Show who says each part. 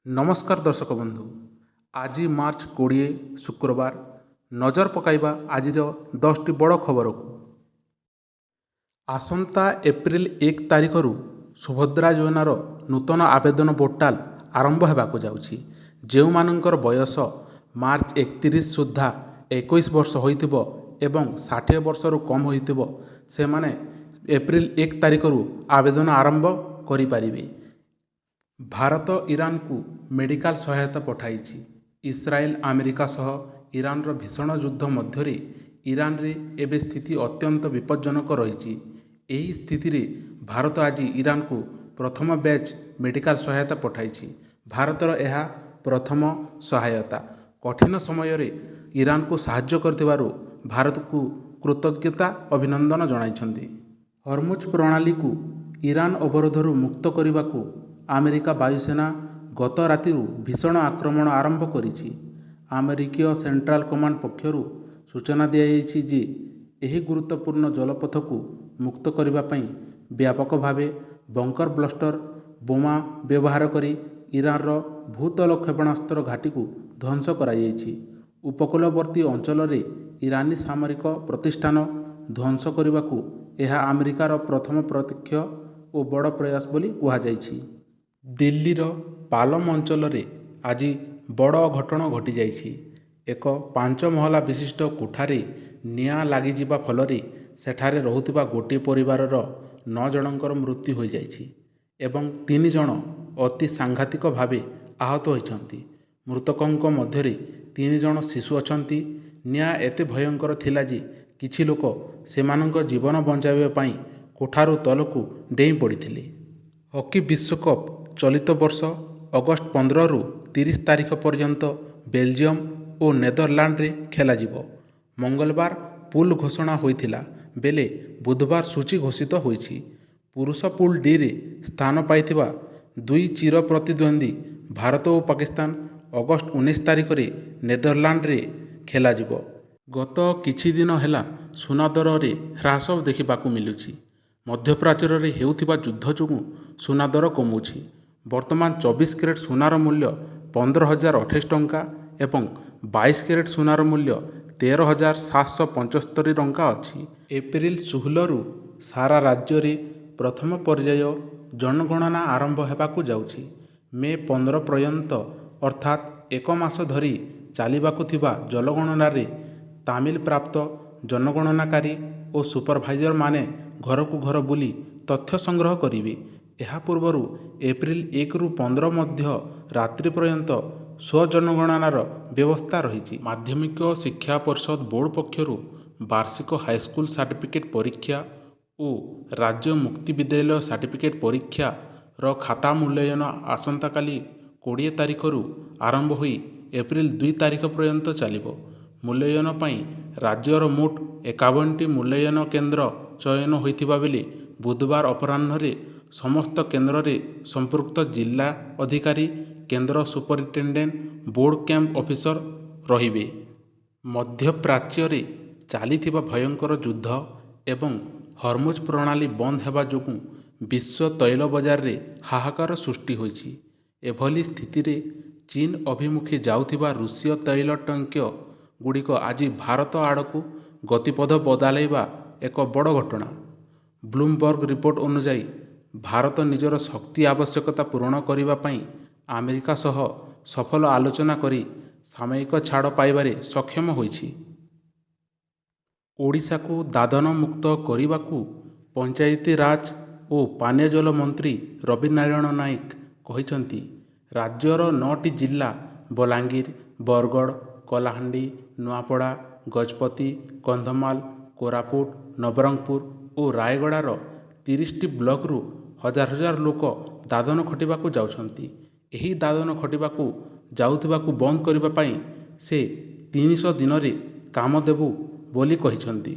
Speaker 1: ନମସ୍କାର ଦର୍ଶକ ବନ୍ଧୁ। ଆଜି ମାର୍ଚ୍ଚ 20 ଶୁକ୍ରବାର। ନଜର ପକାଇବା ଆଜିର 10ଟି ବଡ଼ ଖବରକୁ। ଆସନ୍ତା ଏପ୍ରିଲ 1 ତାରିଖରୁ ସୁଭଦ୍ରା ଯୋଜନାର ନୂତନ ଆବେଦନ ପୋର୍ଟାଲ ଆରମ୍ଭ ହେବାକୁ ଯାଉଛି। ଯେଉଁମାନଙ୍କର ବୟସ ମାର୍ଚ୍ଚ 31 ସୁଦ୍ଧା 21 ବର୍ଷ ହୋଇଥିବ ଏବଂ 60 ବର୍ଷରୁ କମ୍ ହୋଇଥିବ ସେମାନେ ଏପ୍ରିଲ 1 ତାରିଖରୁ ଆବେଦନ ଆରମ୍ଭ କରିପାରିବେ। ଭାରତ ଇରାନକୁ ମେଡ଼ିକାଲ ସହାୟତା ପଠାଇଛି। ଇସ୍ରାଏଲ ଆମେରିକା ସହ ଇରାନର ଭୀଷଣ ଯୁଦ୍ଧ ମଧ୍ୟରେ ଇରାନରେ ଏବେ ସ୍ଥିତି ଅତ୍ୟନ୍ତ ବିପଜ୍ଜନକ ରହିଛି। ଏହି ସ୍ଥିତିରେ ଭାରତ ଆଜି ଇରାନକୁ ପ୍ରଥମ ବ୍ୟାଚ୍ ମେଡ଼ିକାଲ ସହାୟତା ପଠାଇଛି। ଭାରତର ଏହା ପ୍ରଥମ ସହାୟତା। କଠିନ ସମୟରେ ଇରାନକୁ ସାହାଯ୍ୟ କରିଥିବାରୁ ଭାରତକୁ କୃତଜ୍ଞତା ଅଭିନନ୍ଦନ ଜଣାଇଛନ୍ତି। ହରମୁଜ ପ୍ରଣାଳୀକୁ ଇରାନ ଅବରୋଧରୁ ମୁକ୍ତ କରିବାକୁ ଆମେରିକା ବାୟୁସେନା ଗତ ରାତିରୁ ଭୀଷଣ ଆକ୍ରମଣ ଆରମ୍ଭ କରିଛି। ଆମେରିକୀୟ ସେଣ୍ଟ୍ରାଲ କମାଣ୍ଡ ପକ୍ଷରୁ ସୂଚନା ଦିଆଯାଇଛି ଯେ ଏହି ଗୁରୁତ୍ୱପୂର୍ଣ୍ଣ ଜଳପଥକୁ ମୁକ୍ତ କରିବା ପାଇଁ ବ୍ୟାପକ ଭାବେ ବଙ୍କର ବ୍ଲଷ୍ଟର ବୋମା ବ୍ୟବହାର କରି ଇରାନର ଭୂତଳ କ୍ଷେପଣାସ୍ତ୍ର ଘାଟିକୁ ଧ୍ୱଂସ କରାଯାଇଛି। ଉପକୂଳବର୍ତ୍ତୀ ଅଞ୍ଚଳରେ ଇରାନୀ ସାମରିକ ପ୍ରତିଷ୍ଠାନ ଧ୍ୱଂସ କରିବାକୁ ଏହା ଆମେରିକାର ପ୍ରଥମ ପ୍ରତ୍ୟକ୍ଷ ଓ ବଡ଼ ପ୍ରୟାସ ବୋଲି କୁହାଯାଇଛି। ଦିଲ୍ଲୀର ପାଲମ ଅଞ୍ଚଳରେ ଆଜି ବଡ଼ ଅଘଟଣ ଘଟିଯାଇଛି। ଏକ 5 ମହଲା ବିଶିଷ୍ଟ କୋଠାରେ ନିଆଁ ଲାଗିଯିବା ଫଳରେ ସେଠାରେ ରହୁଥିବା ଗୋଟିଏ ପରିବାରର 9 ଜଣଙ୍କର ମୃତ୍ୟୁ ହୋଇଯାଇଛି ଏବଂ 3 ଜଣ ଅତି ସାଂଘାତିକ ଭାବେ ଆହତ ହୋଇଛନ୍ତି। ମୃତକଙ୍କ ମଧ୍ୟରେ 3 ଜଣ ଶିଶୁ ଅଛନ୍ତି। ନିଆଁ ଏତେ ଭୟଙ୍କର ଥିଲା ଯେ କିଛି ଲୋକ ସେମାନଙ୍କ ଜୀବନ ବଞ୍ଚାଇବା ପାଇଁ କୋଠାରୁ ତଳକୁ ଡେଇଁ ପଡ଼ିଥିଲେ। ହକି ବିଶ୍ୱକପ୍ ଚଳିତ ବର୍ଷ ଅଗଷ୍ଟ 15ରୁ 30 ତାରିଖ ପର୍ଯ୍ୟନ୍ତ ବେଲଜିୟମ ଓ ନେଦରଲ୍ୟାଣ୍ଡରେ ଖେଳାଯିବ। ମଙ୍ଗଳବାର ପୁଲ୍ ଘୋଷଣା ହୋଇଥିଲା ବେଳେ ବୁଧବାର ସୂଚୀ ଘୋଷିତ ହୋଇଛି। ପୁରୁଷ ପୁଲ୍ ଡିରେ ସ୍ଥାନ ପାଇଥିବା ଦୁଇ ଚିର ପ୍ରତିଦ୍ୱନ୍ଦ୍ୱୀ ଭାରତ ଓ ପାକିସ୍ତାନ ଅଗଷ୍ଟ 19 ତାରିଖରେ ନେଦରଲ୍ୟାଣ୍ଡରେ ଖେଳାଯିବ। ଗତ କିଛି ଦିନ ହେଲା ସୁନା ଦରରେ ହ୍ରାସ ଦେଖିବାକୁ ମିଳୁଛି। ମଧ୍ୟପ୍ରାଚ୍ୟରେ ହେଉଥିବା ଯୁଦ୍ଧ ଯୋଗୁଁ ସୁନା ଦର କମୁଛି। ବର୍ତ୍ତମାନ 24 କ୍ୟାରେଟ୍ ସୁନାର ମୂଲ୍ୟ 15,028 ଟଙ୍କା ଏବଂ 22 କ୍ୟାରେଟ୍ ସୁନାର ମୂଲ୍ୟ 13,775 ଟଙ୍କା ଅଛି। ଏପ୍ରିଲ 16ରୁ ସାରା ରାଜ୍ୟରେ ପ୍ରଥମ ପର୍ଯ୍ୟାୟ ଜନଗଣନା ଆରମ୍ଭ ହେବାକୁ ଯାଉଛି। ମେ 15 ପର୍ଯ୍ୟନ୍ତ ଅର୍ଥାତ୍ ଏକ ମାସ ଧରି ଚାଲିବାକୁ ଥିବା ଜନଗଣନାରେ ତାଲିମ ପ୍ରାପ୍ତ ଜନଗଣନାକାରୀ ଓ ସୁପରଭାଇଜରମାନେ ଘରକୁ ଘର ବୁଲି ତଥ୍ୟ ସଂଗ୍ରହ କରିବେ। ଏହା ପୂର୍ବରୁ ଏପ୍ରିଲ 1ରୁ 15 ମଧ୍ୟ ରାତ୍ରି ପର୍ଯ୍ୟନ୍ତ ସ୍ୱଜନଗଣନାର ବ୍ୟବସ୍ଥା ରହିଛି। ମାଧ୍ୟମିକ ଶିକ୍ଷା ପରିଷଦ ବୋର୍ଡ ପକ୍ଷରୁ ବାର୍ଷିକ ହାଇସ୍କୁଲ ସାର୍ଟିଫିକେଟ୍ ପରୀକ୍ଷା ଓ ରାଜ୍ୟ ମୁକ୍ତ ବିଦ୍ୟାଳୟ ସାର୍ଟିଫିକେଟ୍ ପରୀକ୍ଷାର ଖାତା ମୂଲ୍ୟାୟନ ଆସନ୍ତାକାଲି 20 ତାରିଖରୁ ଆରମ୍ଭ ହୋଇ ଏପ୍ରିଲ 2 ତାରିଖ ପର୍ଯ୍ୟନ୍ତ ଚାଲିବ। ମୂଲ୍ୟାୟନ ପାଇଁ ରାଜ୍ୟର ମୋଟ 51ଟି ମୂଲ୍ୟାୟନ କେନ୍ଦ୍ର ଚୟନ ହୋଇଥିବା ବେଳେ ବୁଧବାର ଅପରାହ୍ନରେ ସମସ୍ତ କେନ୍ଦ୍ରରେ ସମ୍ପୃକ୍ତ ଜିଲ୍ଲା ଅଧିକାରୀ, କେନ୍ଦ୍ର ସୁପରିଟେଣ୍ଡେଣ୍ଟ, ବୋର୍ଡ କ୍ୟାମ୍ପ ଅଫିସର ରହିବେ। ମଧ୍ୟପ୍ରାଚ୍ୟରେ ଚାଲିଥିବା ଭୟଙ୍କର ଯୁଦ୍ଧ ଏବଂ ହରମୁଜ ପ୍ରଣାଳୀ ବନ୍ଦ ହେବା ଯୋଗୁଁ ବିଶ୍ୱ ତୈଳ ବଜାରରେ ହାହାକାର ସୃଷ୍ଟି ହୋଇଛି। ଏଭଳି ସ୍ଥିତିରେ ଚୀନ ଅଭିମୁଖେ ଯାଉଥିବା ରୁଷୀୟ ତୈଳ ଟ୍ୟାଙ୍କର ଗୁଡ଼ିକ ଆଜି ଭାରତ ଆଡ଼କୁ ଗତିପଥ ବଦଳାଇବା ଏକ ବଡ଼ ଘଟଣା। ବ୍ଲୁମବର୍ଗ ରିପୋର୍ଟ ଅନୁଯାୟୀ ଭାରତ ନିଜର ଶକ୍ତି ଆବଶ୍ୟକତା ପୂରଣ କରିବା ପାଇଁ ଆମେରିକା ସହ ସଫଳ ଆଲୋଚନା କରି ସାମୟିକ ଛାଡ଼ ପାଇବାରେ ସକ୍ଷମ ହୋଇଛି। ଓଡ଼ିଶାକୁ ଦାଦନ ମୁକ୍ତ କରିବାକୁ ପଞ୍ଚାୟତିରାଜ ଓ ପାନୀୟ ଜଳ ମନ୍ତ୍ରୀ ରବି ନାରାୟଣ ନାୟକ କହିଛନ୍ତି। ରାଜ୍ୟର 9ଟି ଜିଲ୍ଲା ବଲାଙ୍ଗୀର, ବରଗଡ଼, କଳାହାଣ୍ଡି, ନୂଆପଡ଼ା, ଗଜପତି, କନ୍ଧମାଳ, କୋରାପୁଟ, ନବରଙ୍ଗପୁର ଓ ରାୟଗଡ଼ାର 30ଟି ବ୍ଲକରୁ ହଜାର ହଜାର ଲୋକ ଦାଦନ ଖଟିବାକୁ ଯାଉଛନ୍ତି। ଏହି ଦାଦନ ଖଟିବାକୁ ଯାଉଥିବାକୁ ବନ୍ଦ କରିବା ପାଇଁ ସେ 300 ଦିନରେ କାମ ଦେବୁ ବୋଲି କହିଛନ୍ତି।